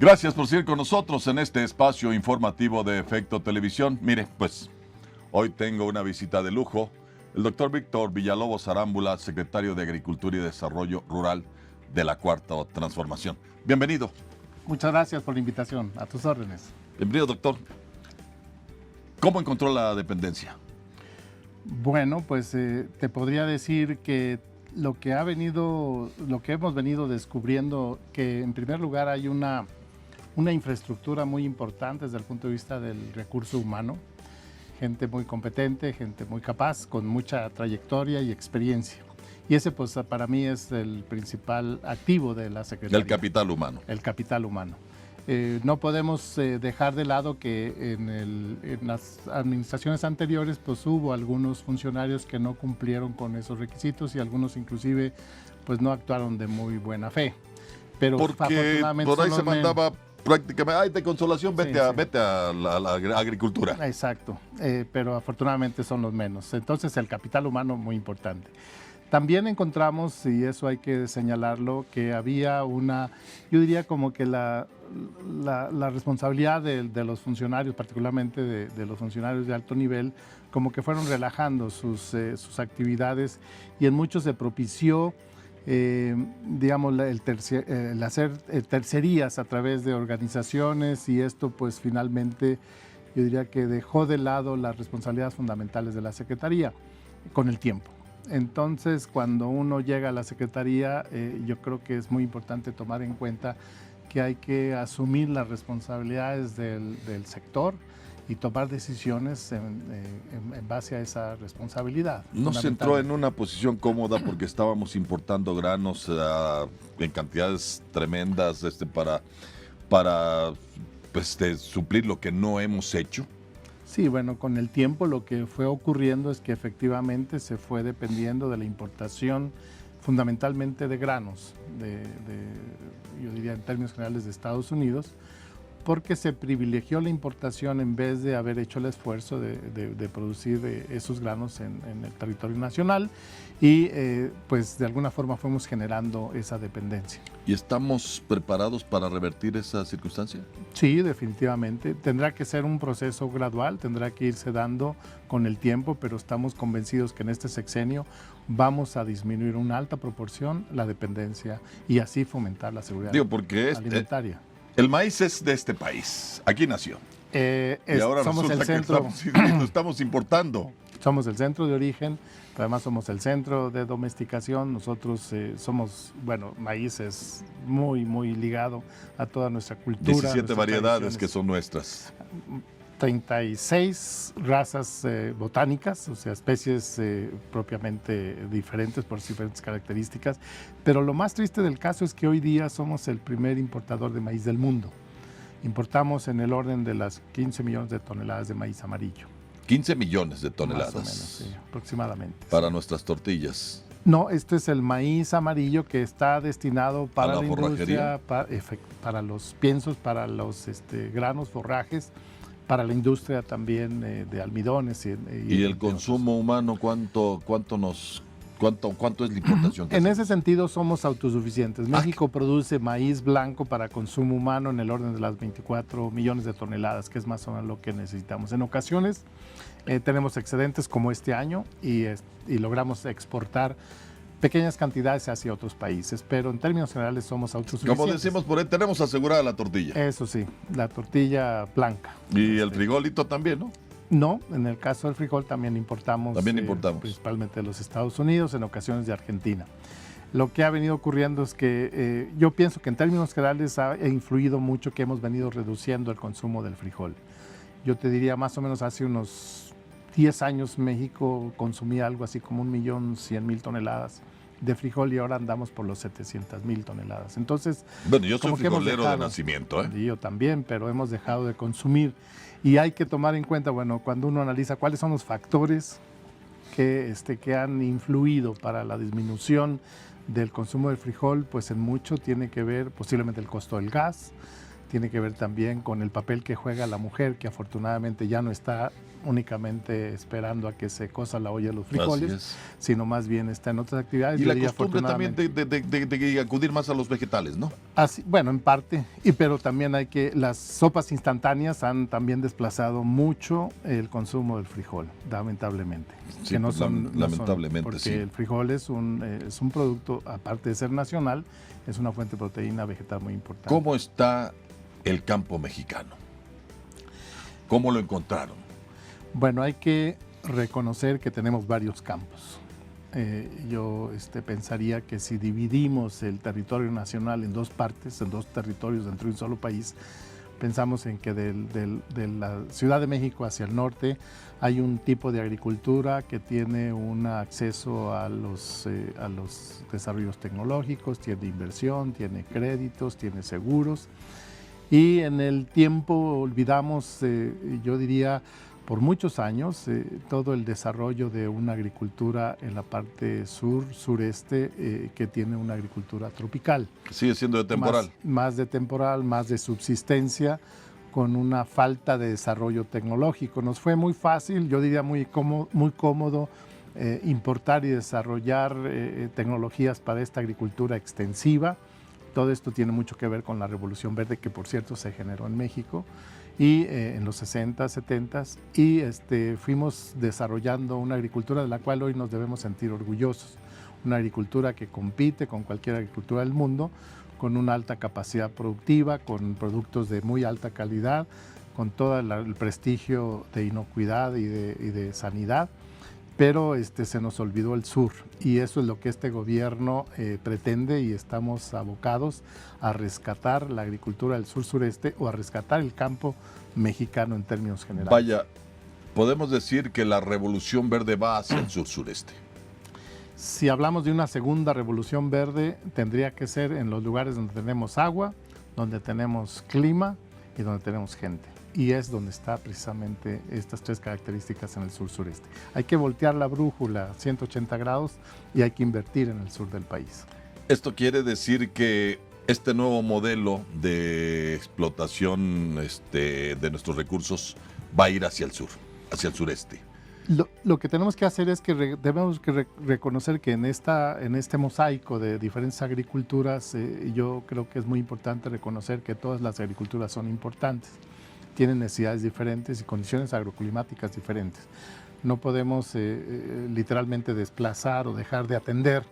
Gracias por seguir con nosotros en este espacio informativo de Efecto Televisión. Mire, pues hoy tengo una visita de lujo. El doctor Víctor Villalobos Arámbula, secretario de Agricultura y Desarrollo Rural de la Cuarta Transformación. Bienvenido. Muchas gracias por la invitación. A tus órdenes. Bienvenido, doctor. ¿Cómo encontró la dependencia? Bueno, pues te podría decir que lo que hemos venido descubriendo, que en primer lugar hay una infraestructura muy importante desde el punto de vista del recurso humano, gente muy competente, gente muy capaz, con mucha trayectoria y experiencia. Y ese, pues, para mí es el principal activo de la Secretaría. El capital humano. El capital humano. No podemos dejar de lado que en las administraciones anteriores pues hubo algunos funcionarios que no cumplieron con esos requisitos y algunos inclusive pues no actuaron de muy buena fe. Pero porque afortunadamente por ahí se mandaba prácticamente, ay, de consolación, vete a la agricultura. Exacto, pero afortunadamente son los menos. Entonces el capital humano muy importante. También encontramos, y eso hay que señalarlo, que había yo diría como que la responsabilidad de los funcionarios, particularmente de los funcionarios de alto nivel, como que fueron relajando sus actividades y en muchos se propició, digamos, el hacer tercerías a través de organizaciones y esto pues finalmente yo diría que dejó de lado las responsabilidades fundamentales de la Secretaría con el tiempo. Entonces, cuando uno llega a la Secretaría, yo creo que es muy importante tomar en cuenta que hay que asumir las responsabilidades del sector y tomar decisiones en base a esa responsabilidad. No se entró en una posición cómoda porque estábamos importando granos en cantidades tremendas para suplir lo que no hemos hecho. Sí, bueno, con el tiempo lo que fue ocurriendo es que efectivamente se fue dependiendo de la importación fundamentalmente de granos, yo diría en términos generales de Estados Unidos, porque se privilegió la importación en vez de haber hecho el esfuerzo de producir esos granos en el territorio nacional y pues de alguna forma fuimos generando esa dependencia. ¿Y estamos preparados para revertir esa circunstancia? Sí, definitivamente. Tendrá que ser un proceso gradual, tendrá que irse dando con el tiempo, pero estamos convencidos que en este sexenio vamos a disminuir una alta proporción la dependencia y así fomentar la seguridad alimentaria. El maíz es de este país, aquí nació. Y ahora somos el centro, lo estamos importando. Somos el centro de origen, pero además somos el centro de domesticación. Nosotros somos, maíz es muy, muy ligado a toda nuestra cultura. 17 variedades que son nuestras. 36 razas botánicas, o sea, especies propiamente diferentes por diferentes características. Pero lo más triste del caso es que hoy día somos el primer importador de maíz del mundo. Importamos en el orden de las 15 millones de toneladas de maíz amarillo. 15 millones de toneladas. Más o menos, sí, aproximadamente. Para nuestras tortillas. No, este es el maíz amarillo que está destinado para la industria, para los piensos, para los granos, forrajes, para la industria también de almidones. ¿Y el consumo humano cuánto es la importación? En ese sentido somos autosuficientes. México produce maíz blanco para consumo humano en el orden de las 24 millones de toneladas, que es más o menos lo que necesitamos. En ocasiones tenemos excedentes como este año y logramos exportar pequeñas cantidades hacia otros países, pero en términos generales somos autosuficientes. Como decimos por ahí, tenemos asegurada la tortilla. Eso sí, la tortilla blanca. Y el frijolito también, ¿no? No, en el caso del frijol también importamos. Principalmente de los Estados Unidos, en ocasiones de Argentina. Lo que ha venido ocurriendo es que yo pienso que en términos generales ha influido mucho que hemos venido reduciendo el consumo del frijol. Yo te diría más o menos hace unos 10 años México consumía algo así como 1.100.000 toneladas de frijol y ahora andamos por los 700.000 toneladas. Entonces, bueno, yo soy frijolero de nacimiento. Y yo también, pero hemos dejado de consumir. Y hay que tomar en cuenta, cuando uno analiza cuáles son los factores que han influido para la disminución del consumo del frijol, pues en mucho tiene que ver posiblemente el costo del gas, tiene que ver también con el papel que juega la mujer, que afortunadamente ya no está únicamente esperando a que se cosa la olla de los frijoles, sino más bien está en otras actividades. Y la costumbre también de acudir más a los vegetales, ¿no? Así, bueno, en parte, pero también las sopas instantáneas han también desplazado mucho el consumo del frijol, lamentablemente. Sí, que no son, lamentablemente, porque sí. el frijol es un producto, aparte de ser nacional, es una fuente de proteína vegetal muy importante. ¿Cómo está el campo mexicano? ¿Cómo lo encontraron? Bueno, hay que reconocer que tenemos varios campos. Yo pensaría que si dividimos el territorio nacional en dos partes, en dos territorios dentro de un solo país, pensamos en que de la Ciudad de México hacia el norte hay un tipo de agricultura que tiene un acceso a los desarrollos tecnológicos, tiene inversión, tiene créditos, tiene seguros. Y en el tiempo olvidamos, yo diría, por muchos años, todo el desarrollo de una agricultura en la parte sureste, que tiene una agricultura tropical. Sigue siendo de temporal. Más de temporal, más de subsistencia, con una falta de desarrollo tecnológico. Nos fue muy fácil, yo diría muy cómodo, importar y desarrollar tecnologías para esta agricultura extensiva. Todo esto tiene mucho que ver con la Revolución Verde, que por cierto se generó en México, y en los 60, 70, y fuimos desarrollando una agricultura de la cual hoy nos debemos sentir orgullosos. Una agricultura que compite con cualquier agricultura del mundo, con una alta capacidad productiva, con productos de muy alta calidad, con todo el prestigio de inocuidad y de sanidad. Pero se nos olvidó el sur, y eso es lo que este gobierno pretende, y estamos abocados a rescatar la agricultura del sur-sureste, o a rescatar el campo mexicano en términos generales. Vaya, podemos decir que la revolución verde va hacia el sur-sureste. Si hablamos de una segunda revolución verde, tendría que ser en los lugares donde tenemos agua, donde tenemos clima y donde tenemos gente. Y es donde está precisamente estas tres características en el sur-sureste. Hay que voltear la brújula 180 grados y hay que invertir en el sur del país. Esto quiere decir que este nuevo modelo de explotación de nuestros recursos va a ir hacia el sur, hacia el sureste. Lo que tenemos que hacer es que debemos reconocer que en este mosaico de diferentes agriculturas, yo creo que es muy importante reconocer que todas las agriculturas son importantes. Tienen necesidades diferentes y condiciones agroclimáticas diferentes. No podemos literalmente desplazar o dejar de atender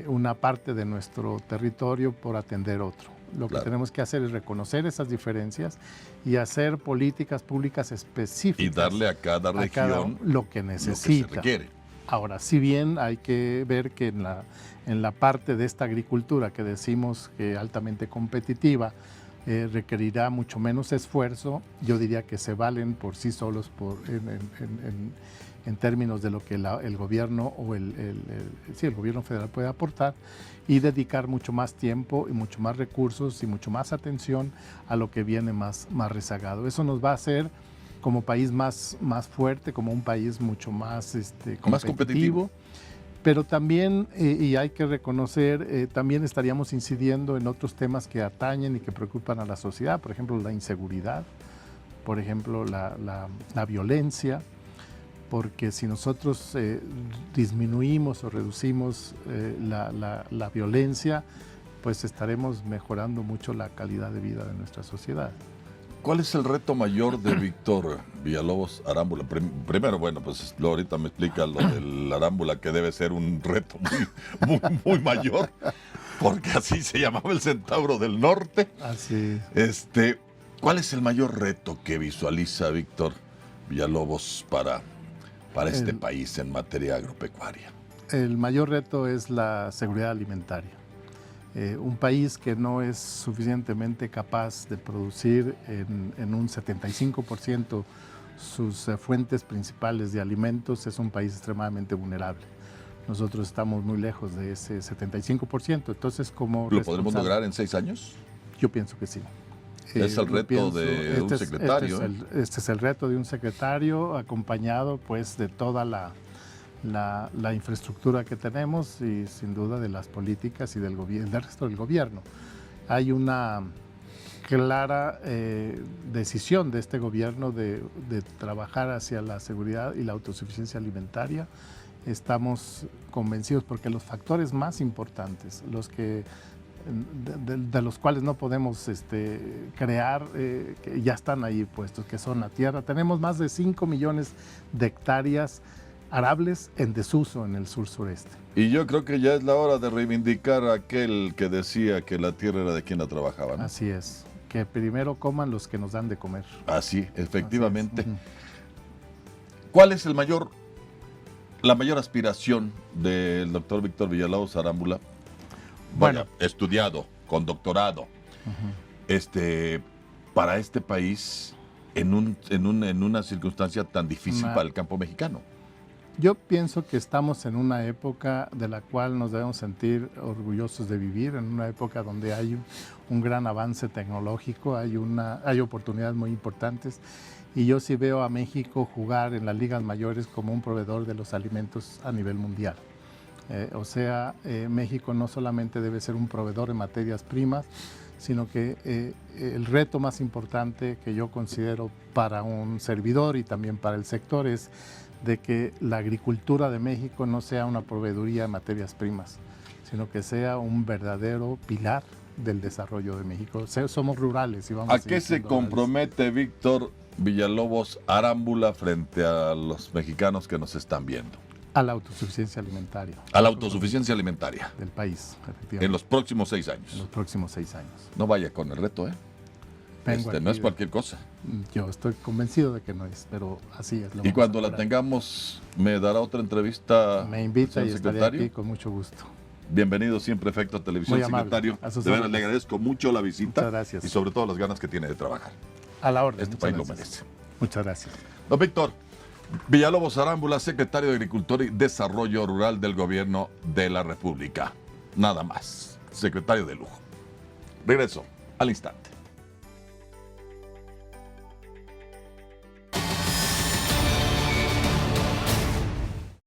una parte de nuestro territorio por atender otro. Lo que tenemos que hacer es reconocer esas diferencias y hacer políticas públicas específicas. Y darle a cada región lo que necesita. Lo que se requiere. Ahora, si bien hay que ver que en la parte de esta agricultura que decimos que altamente competitiva, requerirá mucho menos esfuerzo, yo diría que se valen por sí solos en términos de lo que el gobierno o el gobierno federal puede aportar, y dedicar mucho más tiempo y mucho más recursos y mucho más atención a lo que viene más rezagado. Eso nos va a hacer como país más fuerte, como un país mucho más competitivo. Pero también, y hay que reconocer, también estaríamos incidiendo en otros temas que atañen y que preocupan a la sociedad, por ejemplo, la inseguridad, por ejemplo, la violencia, porque si nosotros disminuimos o reducimos la violencia, pues estaremos mejorando mucho la calidad de vida de nuestra sociedad. ¿Cuál es el reto mayor de Víctor Villalobos Arámbula? Primero, bueno, pues ahorita me explica lo del Arámbula, que debe ser un reto muy mayor, porque así se llamaba el Centauro del Norte. Así. ¿Cuál es el mayor reto que visualiza Víctor Villalobos para este país en materia agropecuaria? El mayor reto es la seguridad alimentaria. Un país que no es suficientemente capaz de producir en un 75% sus fuentes principales de alimentos es un país extremadamente vulnerable. Nosotros estamos muy lejos de ese 75%. Entonces, ¿cómo ¿lo podremos lograr en 6 años? Yo pienso que sí. Es el reto de un secretario. Este es el reto de un secretario, acompañado pues de toda la infraestructura que tenemos y sin duda de las políticas y del resto del gobierno. Hay una clara decisión de este gobierno de trabajar hacia la seguridad y la autosuficiencia alimentaria. Estamos convencidos porque los factores más importantes, los que de los cuales no podemos crear, que ya están ahí puestos, que son la tierra. Tenemos más de 5 millones de hectáreas arables en desuso en el sur-sureste. Y yo creo que ya es la hora de reivindicar a aquel que decía que la tierra era de quien la trabajaba, ¿no? Así es, que primero coman los que nos dan de comer. Así, efectivamente. Así es. ¿Cuál es la mayor aspiración del doctor Víctor Villalobos Arámbula? Bueno, estudiado, con doctorado, para este país en una circunstancia tan difícil para el campo mexicano. Yo pienso que estamos en una época de la cual nos debemos sentir orgullosos de vivir, en una época donde hay un gran avance tecnológico, hay oportunidades muy importantes, y yo sí veo a México jugar en las ligas mayores como un proveedor de los alimentos a nivel mundial. México no solamente debe ser un proveedor de materias primas, sino que el reto más importante que yo considero para un servidor y también para el sector es de que la agricultura de México no sea una proveeduría de materias primas, sino que sea un verdadero pilar del desarrollo de México. Somos rurales y vamos ¿A qué se compromete Víctor Villalobos Arámbula frente a los mexicanos que nos están viendo? A la autosuficiencia alimentaria. A la autosuficiencia alimentaria. Del país, efectivamente. En los próximos 6 años. En los próximos 6 años. No vaya con el reto, ¿eh? No es cualquier cosa. Yo estoy convencido de que no es, pero así es. Y cuando la tengamos, ¿me dará otra entrevista? Me invita y estaré aquí con mucho gusto. Bienvenido siempre a Efecto Televisión, muy amable, secretario. De verdad, le agradezco mucho la visita. Muchas gracias. Y sobre todo las ganas que tiene de trabajar. A la orden. Este país lo merece. Muchas gracias. Don Víctor Villalobos Arámbula, secretario de Agricultura y Desarrollo Rural del Gobierno de la República. Nada más. Secretario de lujo. Regreso al instante.